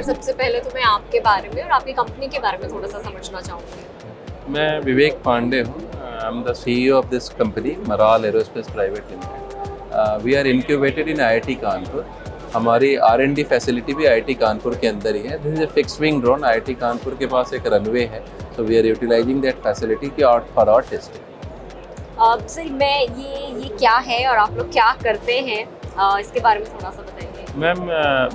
Sir, सबसे पहले तो मैं आपके बारे में और आपकी कंपनी के बारे में थोड़ा सा समझना चाहूँगी। मैं विवेक पांडे हूँ। I am the CEO of this company Maral aerospace private limited. We are incubated in IIT Kanpur. हमारी R&D फैसिलिटी भी IIT कानपुर के अंदर ही है। This is a fix wing drone. IIT Kanpur के पास एक रनवे है, so we are utilizing that facility for our testing. Sir, मैं ये क्या है और आप लोग क्या करते हैं, इसके बारे में थोड़ा सा बताइए। मैम,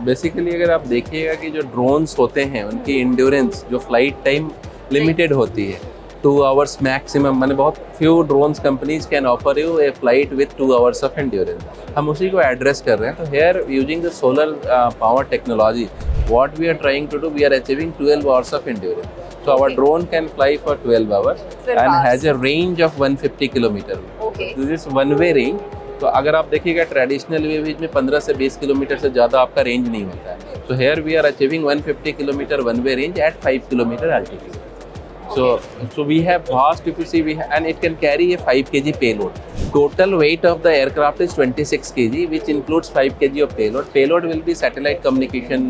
बेसिकली अगर आप देखिएगा कि जो ड्रोन्स होते हैं उनकी इंड्योरेंस, जो फ्लाइट टाइम लिमिटेड होती है, 2 hours मैक्सिमम। मैंने बहुत few drones companies can offer you a flight with 2 hours of endurance. हम उसी को एड्रेस कर रहे हैं। तो here using the solar power technology, what we are trying to do, we are achieving 12 hours of endurance. So our drone can fly for 12 hours and has a range of 150 kilometer. Okay. This is one way range. तो अगर आप देखिएगा traditional ways में 15 से 20 kilometre से ज़्यादा आपका range नहीं होता है। So here we are achieving 150 kilometre one way range at 5 kilometre altitude. So we have vast, if you see, and it can carry a 5 kg payload. Total weight of the aircraft is 26 kg, which includes 5 kg of payload. Payload will be satellite communication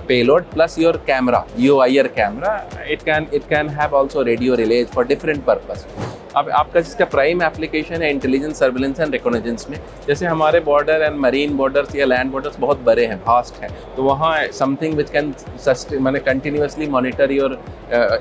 payload plus your camera, UIR camera. It can have also radio relays for different purpose. अब आपका जिसका prime application है intelligence, surveillance and reconnaissance में, जैसे हमारे border and marine borders या land borders बहुत बड़े हैं, फास्ट हैं, तो वहाँ समथिंग विच कैन मैंने कंटिन्यूसली मॉनिटर योर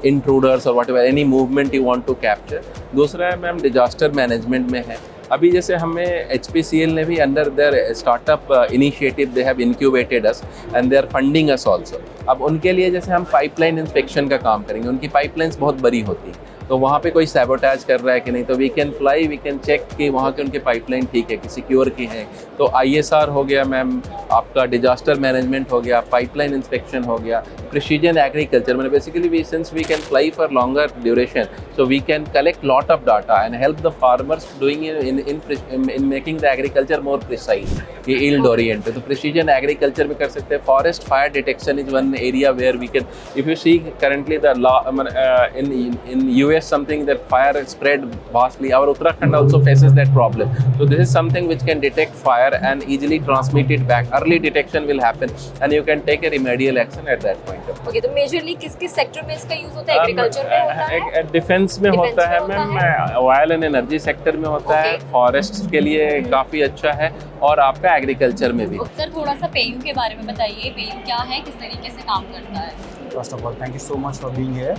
इंट्रूडर्स और whatever any movement you want to capture. दूसरा है मैम डिजास्टर मैनेजमेंट में है। अभी जैसे हमें HPCL ने भी under their startup initiative they have incubated us and they are funding us also. अब उनके लिए जैसे हम पाइपलाइन इंस्पेक्शन का काम करेंगे, उनकी पाइपलाइंस बहुत बड़ी होती है, तो वहाँ पे कोई सैबोटाज कर रहा है कि नहीं, तो we can fly, we can check कि वहाँ के उनके पाइपलाइन ठीक है कि सिक्योर की है। तो ISR हो गया मैम, आपका डिजास्टर मैनेजमेंट हो गया, पाइपलाइन इंस्पेक्शन हो गया, प्रिसीजन एग्रीकल्चर में basically we since we can fly for longer duration, so we can collect lot of data and help the farmers doing in making the agriculture more precise, ये yield oriented. तो precision agriculture में कर सकते हैं। Forest fire detection is one area where we can, if you see currently the in US something that fire spread vastly. Our Uttarakhand also faces that problem. So this is something which can detect fire and easily transmit it back. Early detection will happen and you can take a remedial action at that point. Okay, तो majorly किस sector में इसका use होता है? Agriculture में होता है, defence में होता है ma'am, oil and energy sector में होता है, फॉरेस्ट के लिए काफ़ी अच्छा है, और आपका एग्रीकल्चर में भी। सर, थोड़ा सा पेयू के बारे में बताइए। पेयू क्या है, किस तरीके से काम करता है? First of all thank you so much for being here.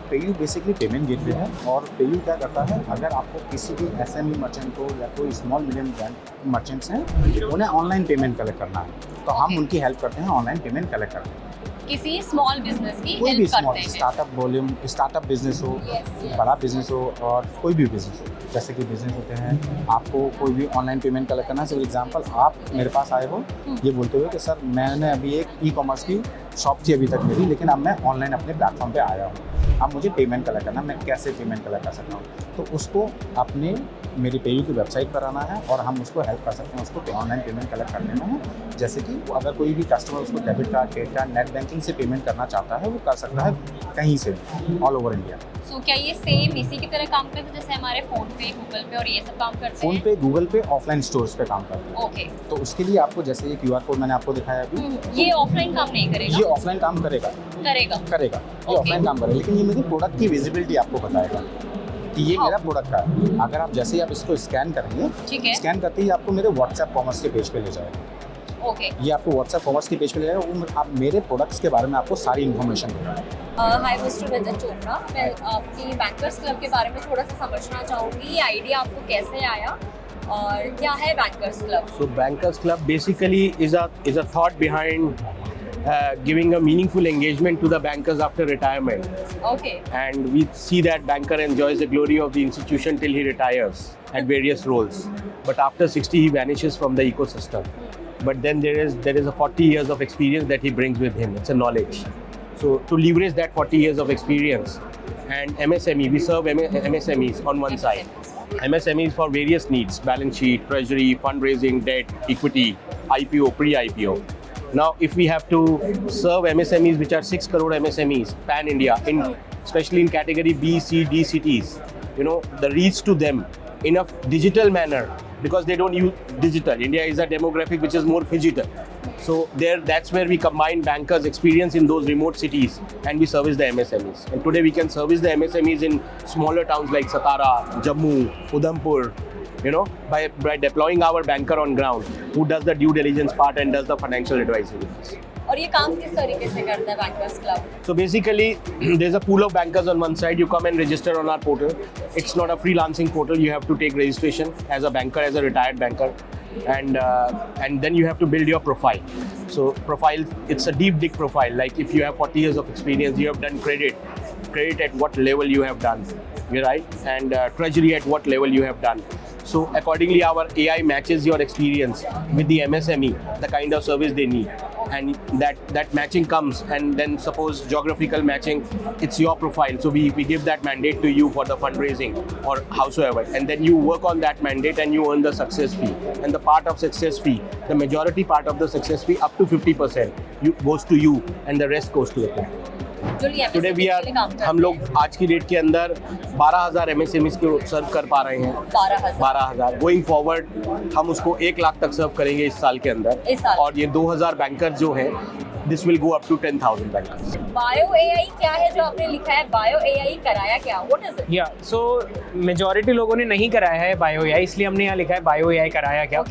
PayU basically payment gateway है, और पेयू क्या करता है, अगर आपको किसी भी SME मर्चेंट को या कोई स्मॉल मीडियम ब्रांड मर्चेंट्स हैं, उन्हें ऑनलाइन पेमेंट कलेक्ट करना है, तो हम उनकी हेल्प करते हैं, ऑनलाइन पेमेंट कलेक्ट करते हैं। किसी स्मॉल बिजनेस की कोई भी हेल्प स्मॉल करते हैं? स्टार्टअप बिजनेस हो, बड़ा बिजनेस हो, और कोई भी बिजनेस हो, जैसे कि बिजनेस होते हैं, आपको कोई भी ऑनलाइन पेमेंट कलेक्ट करना है। फॉर एग्जांपल, आप मेरे पास आए हो ये बोलते हुए कि सर मैंने अभी एक ई-कॉमर्स की शॉप थी अभी तक मेरी, लेकिन अब मैं ऑनलाइन अपने प्लेटफॉर्म पे आया हूँ, अब मुझे पेमेंट कलेक्ट करना, मैं कैसे पेमेंट कलेक्ट कर सकता हूँ? तो उसको अपने मेरी पेयू की वेबसाइट पर आना है, और हम उसको हेल्प कर सकते हैं, उसको ऑनलाइन पेमेंट कलेक्ट करने में है। जैसे कि अगर कोई भी कस्टमर उसको debit card, credit card, net banking से पेमेंट करना चाहता है, वो कर सकता है कहीं से, ऑल ओवर इंडिया। सो क्या ये सेम इसी की तरह काम करते हैं जैसे हमारे फोन पे, गूगल पे और ये सब काम करते हैं? फोन पे, गूगल पे ऑफलाइन स्टोर्स पे काम करते हैं। ओके। तो उसके लिए आपको जैसे ये QR कोड मैंने आपको दिखाया अभी, ये ऑफलाइन काम नहीं करेगा? ये ऑफलाइन काम करेगा, ये ऑफलाइन काम करेगा, लेकिन ये मेरी प्रोडक्ट की विजिबिलिटी आपको बताएगा कि ये मेरा प्रोडक्ट का है। अगर आप जैसे ही आप इसको स्कैन करेंगे, ठीक है, स्कैन करते ही आपको मेरे व्हाट्सएप कॉमर्स के पेज पे ले जाएगा। ओके। ये आपको व्हाट्सएप कॉमर्स के पेज पे ले जाएगा, वो आप मेरे प्रोडक्ट्स के बारे में आपको सारी इन्फॉर्मेशन देगा। हाय मिस्टर रजत चोपड़ा, मैं आपकी बैंकर्स क्लब के बारे में थोड़ा सा समझना चाहूँगी। ये आइडिया आपको कैसे आया और क्या है bankers club? So Bankers Club basically is a thought behind giving a meaningful engagement to the bankers after retirement. Okay. And we see that banker enjoys the glory of the institution till he retires at various roles. But after 60 he vanishes from the ecosystem. But then there is a 40 years of experience that he brings with him. It's a knowledge. So to leverage that 40 years of experience, and MSME, we serve MSMEs on one side. MSMEs for various needs: balance sheet, treasury, fundraising, debt, equity, IPO, pre-IPO. Now, if we have to serve MSMEs, which are 6 crore MSMEs pan-India, especially in category B, C, D cities, the reach to them in a digital manner because they don't use digital. India is a demographic which is more phygital. So that's where we combine bankers' experience in those remote cities and we service the MSMEs. And today we can service the MSMEs in smaller towns like Satara, Jammu, Udhampur, by deploying our banker on ground who does the due diligence part and does the financial advisory. और ये काम किस तरीके से करता है bankers club? So basically, there's a pool of bankers on one side. You come and register on our portal. It's not a freelancing portal. You have to take registration as a banker, as a retired banker, and then you have to build your profile. So profile, it's a deep dig profile. Like if you have 40 years of experience, you have done credit at what level you have done, right? And treasury at what level you have done. So accordingly, our AI matches your experience with the MSME, the kind of service they need. And that matching comes, and then suppose geographical matching, it's your profile. So we give that mandate to you for the fundraising or howsoever. And then you work on that mandate and you earn the success fee. And the part of success fee, the majority part of the success fee, up to 50% goes to you and the rest goes to the client. Today we are, हम लोग आज की date के अंदर 12,000 MSMEs को सर्व कर पा रहे हैं. 12,000 गोइंग फॉरवर्ड हम उसको 1 लाख तक सर्व करेंगे इस साल के अंदर. और ये 2,000 बैंकर जो हैं, this will go up to 10,000 bankers. Bio AI क्या है जो आपने लिखा है? बायो एआई कराया क्या? What is it? या सो मेजॉरिटी लोगों ने नहीं कराया है बायो एआई, इसलिए हमने यहाँ लिखा है बायो एआई कराया क्या.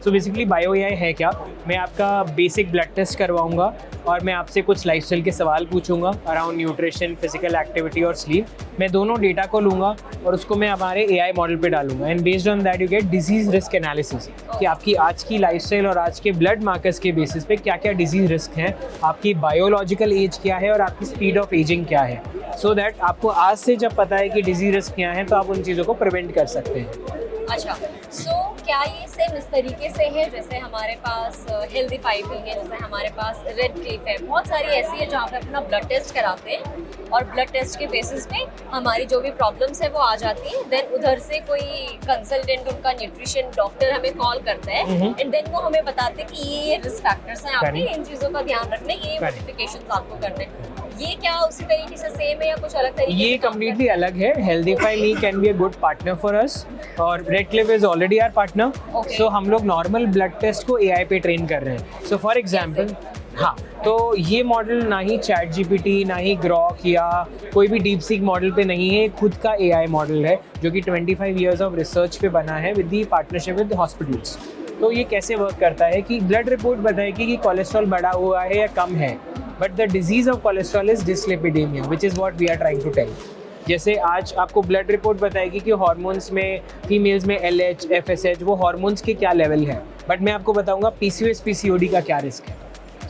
सो बेसिकली बायो एआई है क्या? मैं आपका बेसिक ब्लड टेस्ट करवाऊंगा और मैं आपसे कुछ लाइफस्टाइल के सवाल पूछूंगा अराउंड न्यूट्रिशन, फिजिकल एक्टिविटी और स्लीप. मैं दोनों डेटा को लूँगा और उसको मैं हमारे एआई मॉडल पे डालूंगा, and based on that you get disease risk analysis कि आपकी आज की लाइफस्टाइल और आज के ब्लड मार्कर्स के बेसिस पे क्या क्या डिजीज रिस्क हैं, आपकी बायोलॉजिकल एज क्या है और आपकी स्पीड ऑफ एजिंग क्या है. सो दैट आपको आज से जब पता है कि डिजीज रिस्क क्या है तो आप उन चीज़ों को प्रिवेंट कर सकते हैं. अच्छा, सो क्या ये सेम इस तरीके से है जैसे हमारे पास हेल्दी फाइव है, जैसे हमारे पास रेड क्लिफ है, बहुत सारी ऐसी है जहाँ पे अपना ब्लड टेस्ट कराते हैं और ब्लड टेस्ट के बेसिस पे हमारी जो भी प्रॉब्लम्स है वो आ जाती है. देन उधर से कोई कंसल्टेंट, उनका न्यूट्रिशन डॉक्टर हमें कॉल करता है एंड देन वो हमें बताते हैं कि ये रिस्क फैक्टर्स हैं, आपने इन चीज़ों का ध्यान रखना है, ये मॉडिफिकेशंस आपको करने हैं. ये क्या उसी तरीके से सेम है या कुछ अलग तरीके? ये कम्प्लीटली अलग है. HealthifyMe can be a good partner for us और Redcliffe is already our partner. So हम लोग नॉर्मल ब्लड टेस्ट को एआई पे ट्रेन कर रहे हैं. सो फॉर एग्जांपल, हाँ, तो ये मॉडल ना ही चैट जीपीटी, ना ही ग्रॉक या कोई भी डीप सीक मॉडल पे नहीं है. खुद का एआई मॉडल है जो कि 25 इयर्स ऑफ रिसर्च पे बना है with the partnership with hospitals. तो ये कैसे वर्क करता है कि ब्लड रिपोर्ट बताएगी कि कोलेस्ट्रॉल बढ़ा हुआ है या कम है, but the disease of cholesterol is dyslipidemia, which is what we are trying to tell. जैसे आज आपको ब्लड रिपोर्ट बताएगी कि हार्मोन्स में फीमेल्स में LH, FSH वो हार्मोन्स के क्या लेवल है, बट मैं आपको बताऊंगा PCOS, PCOD का क्या रिस्क है.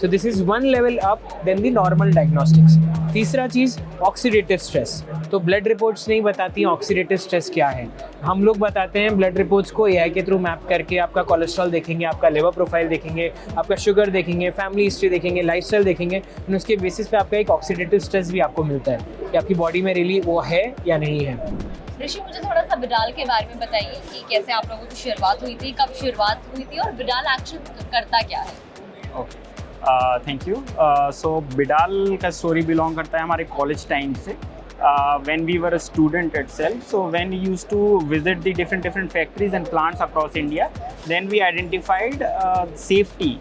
So this is one level up then the normal diagnostics. तीसरा चीज़ ऑक्सीडेटिव स्ट्रेस. तो ब्लड रिपोर्ट्स नहीं बताती हैं ऑक्सीडेटिव स्ट्रेस क्या है, हम लोग बताते हैं. ब्लड रिपोर्ट्स को एआई के थ्रू मैप करके आपका कोलेस्ट्रॉल देखेंगे, आपका लिवर प्रोफाइल देखेंगे, आपका शुगर देखेंगे, फैमिली हिस्ट्री देखेंगे, लाइफस्टाइल देखेंगे, और उसके बेसिस पे आपका एक ऑक्सीडेटिव स्ट्रेस भी आपको मिलता है कि आपकी बॉडी में रियली वो है या नहीं है. ऋषि, मुझे थोड़ा सा बिडाल के बारे में बताइए कि कैसे आप लोगों की शुरुआत हुई थी, कब शुरुआत हुई थी और बिडाल एक्चुअली करता क्या है? Okay, thank you. सो बिडाल का स्टोरी बिलोंग करता है हमारे कॉलेज टाइम से. When we were a student itself, so when we used to visit the different factories and plants across India, then we identified safety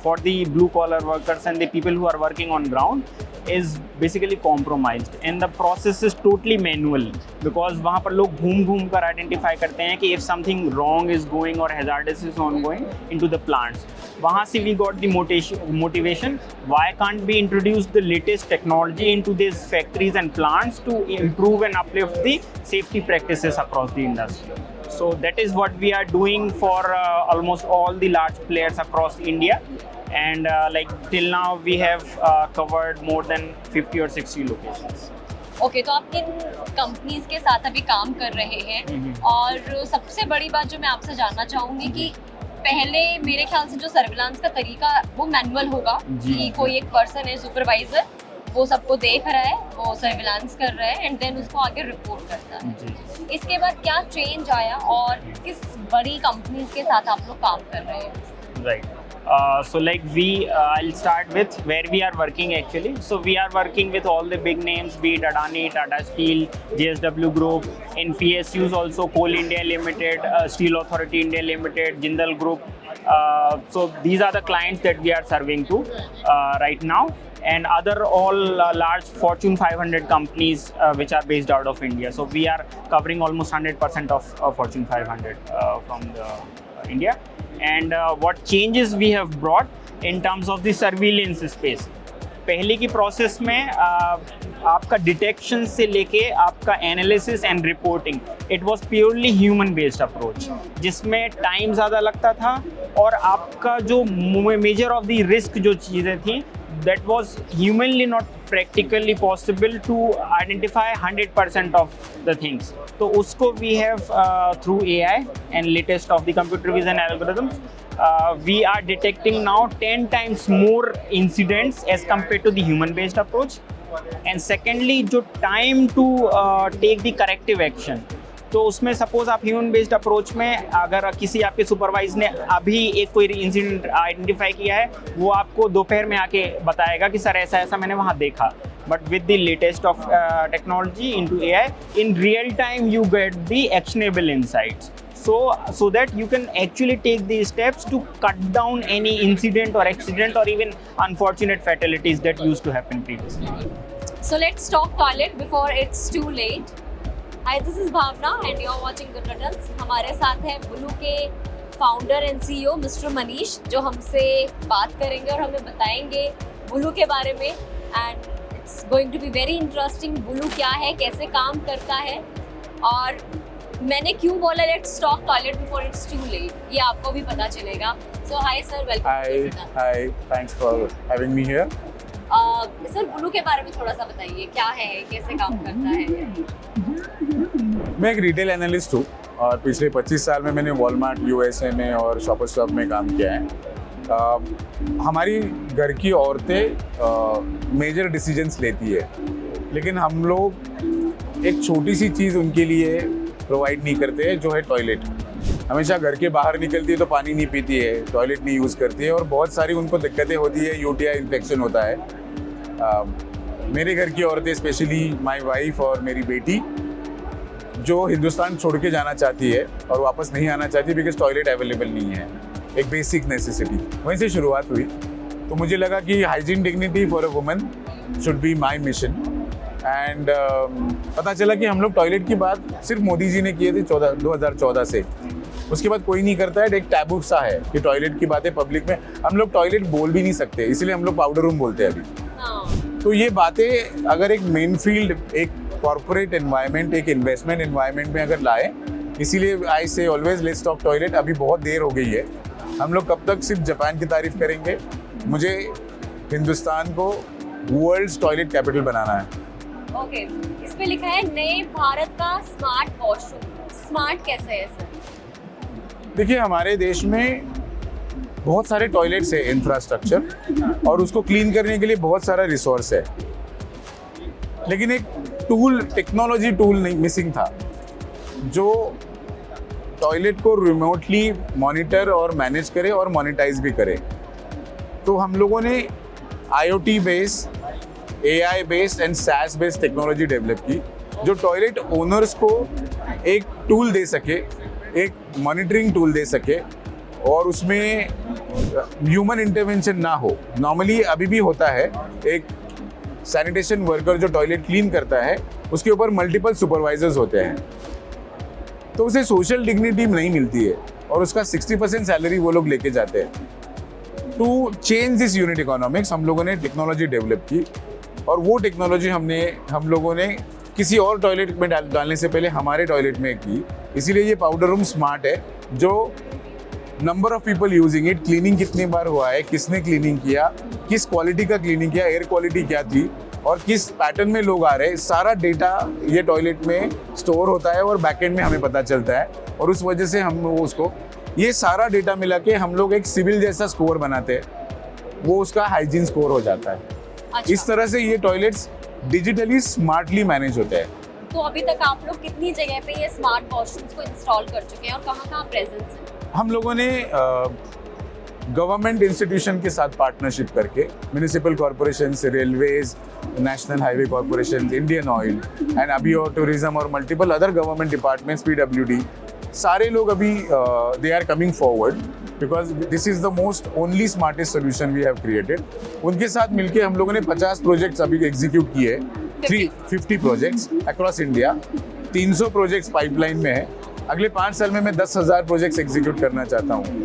for the blue collar workers and the people who are working on ground is basically compromised, and the process is totally manual because वहाँ पर लोग घूम कर identify करते हैं कि if something wrong is going or hazardous is ongoing into the plants. वहाँ से we got the motivation, why can't we introduce the latest technology into these factories and plants to improve and uplift the safety practices across the industry. So that is what we are doing for almost all the large players across India, and like till now we have covered more than 50 or 60 locations. Okay, तो आप किन companies के साथ अभी काम कर रहे हैं? और सबसे बड़ी बात जो मैं आपसे जानना चाहूँगी कि पहले मेरे ख्याल से जो सर्विलांस का तरीका वो मैनुअल होगा कि कोई एक पर्सन है, सुपरवाइजर, वो सबको देख रहा है, वो सर्विलांस कर रहा है एंड देन उसको आगे रिपोर्ट करता है. इसके बाद क्या चेंज आया और किस बड़ी कंपनीज के साथ आप लोग काम कर रहे हैं? Right. So like I'll start with where we are working actually. So we are working with all the big names, be it Adani, Tata Steel, JSW Group, in PSUs also Coal India Limited, Steel Authority India Limited, Jindal Group. So these are the clients that we are serving to right now, and other all large Fortune 500 companies which are based out of India. So we are covering almost 100% of Fortune 500 from India. And what changes we have brought in terms of the surveillance space. पहले की process में आपका detection से लेके आपका analysis and reporting, it was purely human based approach, जिसमें time ज़्यादा लगता था और आपका जो मेजर ऑफ द रिस्क जो चीज़ें थी, that was humanly not practically possible to identify 100% of the things. So usko we have through AI and latest of the computer vision algorithms, we are detecting now 10 times more incidents as compared to the human based approach. And secondly, जो time to take the corrective action, तो उसमें suppose आप human based approach में अगर किसी आपके supervise ने अभी एक कोई इंसिडेंट आइडेंटिफाई किया है, वो आपको दोपहर में आके बताएगा कि सर ऐसा ऐसा मैंने वहाँ देखा. But with the latest of technology into AI, in real time you get the actionable insights, so that you can actually take these steps to cut down any incident or accident or even unfortunate fatalities that used to happen previously. So let's talk toilet before it's too late. Hi, this is Bhavna and you're watching Good Riddles. हमारे साथ है बुलू के founder and CEO mister Manish, जो हमसे बात करेंगे और हमें बताएंगे बुलू के बारे में. And it's going to be very interesting. बुलू क्या है, कैसे काम करता है, और मैंने क्यों बोला let's talk toilet before it's too late, ये आपको भी पता चलेगा. So hi sir, welcome. Hi, thanks for having me here. Sir बुलू के बारे में थोड़ा सा बताइए, क्या है, कैसे काम करता है. मैं एक रिटेल एनालिस्ट हूँ और पिछले 25 साल में मैंने वॉलमार्ट USA में और शॉपर स्टॉप में काम किया है. हमारी घर की औरतें मेजर डिसीजंस लेती है, लेकिन हम लोग एक छोटी सी चीज़ उनके लिए प्रोवाइड नहीं करते हैं, जो है टॉयलेट. हमेशा घर के बाहर निकलती है तो पानी नहीं पीती है, टॉयलेट नहीं यूज़ करती है और बहुत सारी उनको दिक्कतें होती है, UTI इन्फेक्शन होता है. मेरे घर की औरतें, स्पेशली माय वाइफ और मेरी बेटी, जो हिंदुस्तान छोड़ के जाना चाहती है और वापस नहीं आना चाहती बिकॉज टॉयलेट अवेलेबल नहीं है, एक बेसिक नेसेसिटी, वहीं से शुरुआत हुई. तो मुझे लगा कि hygiene dignity for a woman should be my mission. And पता चला कि हम लोग टॉयलेट की बात सिर्फ मोदी जी ने किए थे 2014 से, उसके बाद कोई नहीं करता है. एक टैबू सा है कि टॉयलेट की बातें पब्लिक में, हम लोग टॉयलेट बोल भी नहीं सकते, इसलिए हम लोग पाउडर रूम बोलते हैं अभी. तो ये बातें अगर एक मेन फील्ड, एक कॉर्पोरेट एनवायरनमेंट, एक इन्वेस्टमेंट एनवायरनमेंट में अगर लाए, इसीलिए आई से ऑलवेज लेट्स टॉक टॉयलेट. अभी बहुत देर हो गई है, हम लोग कब तक सिर्फ जापान की तारीफ करेंगे. मुझे हिंदुस्तान को वर्ल्ड्स टॉयलेट कैपिटल बनाना है. ओके, इस पे लिखा है नए भारत का स्मार्ट वॉशरूम. स्मार्ट कैसे है सर? देखिए, हमारे देश में बहुत सारे टॉयलेट्स है, इंफ्रास्ट्रक्चर, और उसको क्लीन करने के लिए बहुत सारा रिसोर्स है, लेकिन एक टूल, टेक्नोलॉजी टूल नहीं मिसिंग था, जो टॉयलेट को रिमोटली मॉनिटर और मैनेज करे और मोनेटाइज भी करे. तो हम लोगों ने IoT based, AI based and SaaS based technology develop की, जो टॉयलेट ओनर्स को एक टूल दे सके, एक मॉनिटरिंग टूल दे सके, और उसमें ह्यूमन इंटरवेंशन ना हो. नॉर्मली अभी भी होता है, एक सैनिटेशन वर्कर जो टॉयलेट क्लीन करता है, उसके ऊपर मल्टीपल सुपरवाइजर्स होते हैं, तो उसे सोशल डिग्निटी नहीं मिलती है और उसका 60% सैलरी वो लोग लेके जाते हैं. To change this unit economics हम लोगों ने टेक्नोलॉजी डेवलप की, और वो टेक्नोलॉजी हम लोगों ने किसी और टॉयलेट में डालने से पहले हमारे टॉयलेट में की. इसीलिए ये पाउडर रूम स्मार्ट है, जो number of people using it, cleaning कितनी बार हुआ है, किसने क्लीनिंग किया, किस क्वालिटी का क्लीनिंग किया, एयर क्वालिटी क्या थी, और किस पैटर्न में लोग आ रहे हैं, सारा डेटा ये टॉयलेट में स्टोर होता है और बैकएंड में हमें पता चलता है, और उस वजह से हम उसको, ये सारा डेटा मिला के हम लोग एक सिविल जैसा स्कोर बनाते हैं, वो उसका हाइजीन स्कोर हो जाता है. अच्छा. इस तरह से ये टॉयलेट्स डिजिटली स्मार्टली मैनेज होते हैं. तो अभी तक आप लोग कितनी जगह पे ये स्मार्ट वॉशरूम्स को इंस्टॉल कर चुके हैं और कहाँ-कहाँ प्रेजेंस है? हम लोगों ने गवर्नमेंट इंस्टीट्यूशन के साथ पार्टनरशिप करके municipal corporation, railways, national highway corporation, Indian oil and अभी और टूरिज्म और multiple other government departments, PWD, सारे लोग अभी they are coming forward because this is the most only smartest solution we have created. उनके साथ मिलके हम लोगों ने 50 प्रोजेक्ट्स अभी एग्जीक्यूट किए, 350 projects across India, 300 projects pipeline में है। अगले 5 साल में मैं 10,000 प्रोजेक्ट्स एग्जीक्यूट करना चाहता हूँ।